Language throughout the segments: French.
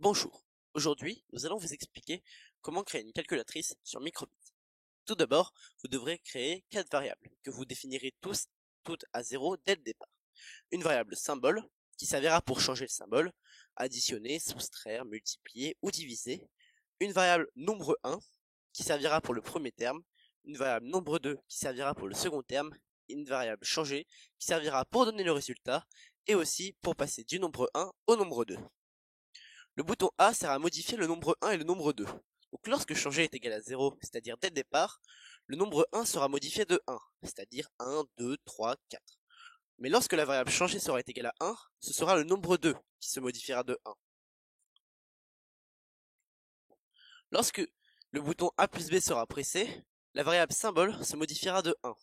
Bonjour, aujourd'hui nous allons vous expliquer comment créer une calculatrice sur Microbit. Tout d'abord, vous devrez créer 4 variables que vous définirez toutes à 0 dès le départ. Une variable symbole qui servira pour changer le symbole, additionner, soustraire, multiplier ou diviser. Une variable nombre 1 qui servira pour le premier terme. Une variable nombre 2 qui servira pour le second terme. Une variable changée qui servira pour donner le résultat et aussi pour passer du nombre 1 au nombre 2. Le bouton A sert à modifier le nombre 1 et le nombre 2. Donc lorsque changer est égal à 0, c'est-à-dire dès le départ, le nombre 1 sera modifié de 1, c'est-à-dire 1, 2, 3, 4. Mais lorsque la variable changée sera égale à 1, ce sera le nombre 2 qui se modifiera de 1. Lorsque le bouton A plus B sera pressé, la variable symbole se modifiera de 1.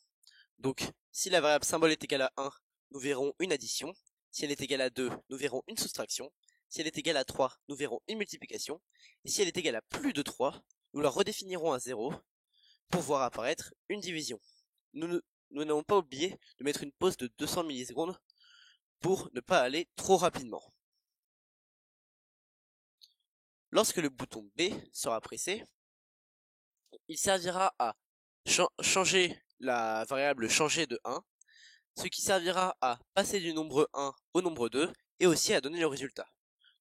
Donc si la variable symbole est égale à 1, nous verrons une addition. Si elle est égale à 2, nous verrons une soustraction. Si elle est égale à 3, nous verrons une multiplication. Et si elle est égale à plus de 3, nous la redéfinirons à 0 pour voir apparaître une division. Nous n'avons pas oublié de mettre une pause de 200 millisecondes pour ne pas aller trop rapidement. Lorsque le bouton B sera pressé, il servira à changer la variable changer de 1, ce qui servira à passer du nombre 1 au nombre 2 et aussi à donner le résultat.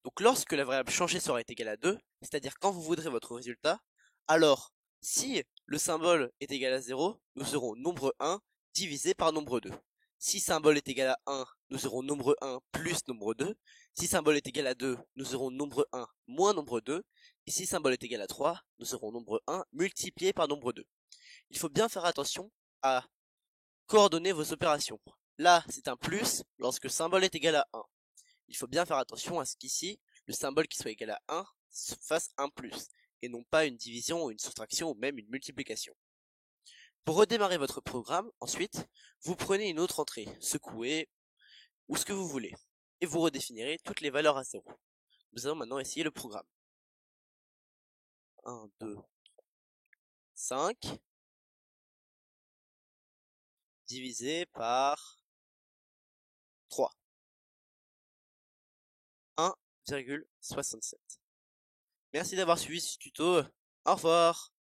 Donc lorsque la variable changée sera égale à 2, c'est-à-dire quand vous voudrez votre résultat, alors si le symbole est égal à 0, nous aurons nombre 1 divisé par nombre 2. Si symbole est égal à 1, nous aurons nombre 1 plus nombre 2. Si symbole est égal à 2, nous aurons nombre 1 moins nombre 2. Et si symbole est égal à 3, nous aurons nombre 1 multiplié par nombre 2. Il faut bien faire attention à coordonner vos opérations. Là, c'est un plus lorsque symbole est égal à 1. Il faut bien faire attention à ce qu'ici, le symbole qui soit égal à 1 fasse un plus, et non pas une division ou une soustraction ou même une multiplication. Pour redémarrer votre programme, ensuite, vous prenez une autre entrée, secouez, ou ce que vous voulez, et vous redéfinirez toutes les valeurs à 0. Nous allons maintenant essayer le programme. 1, 2, 5, divisé par 3. 1,67. Merci d'avoir suivi ce tuto. Au revoir.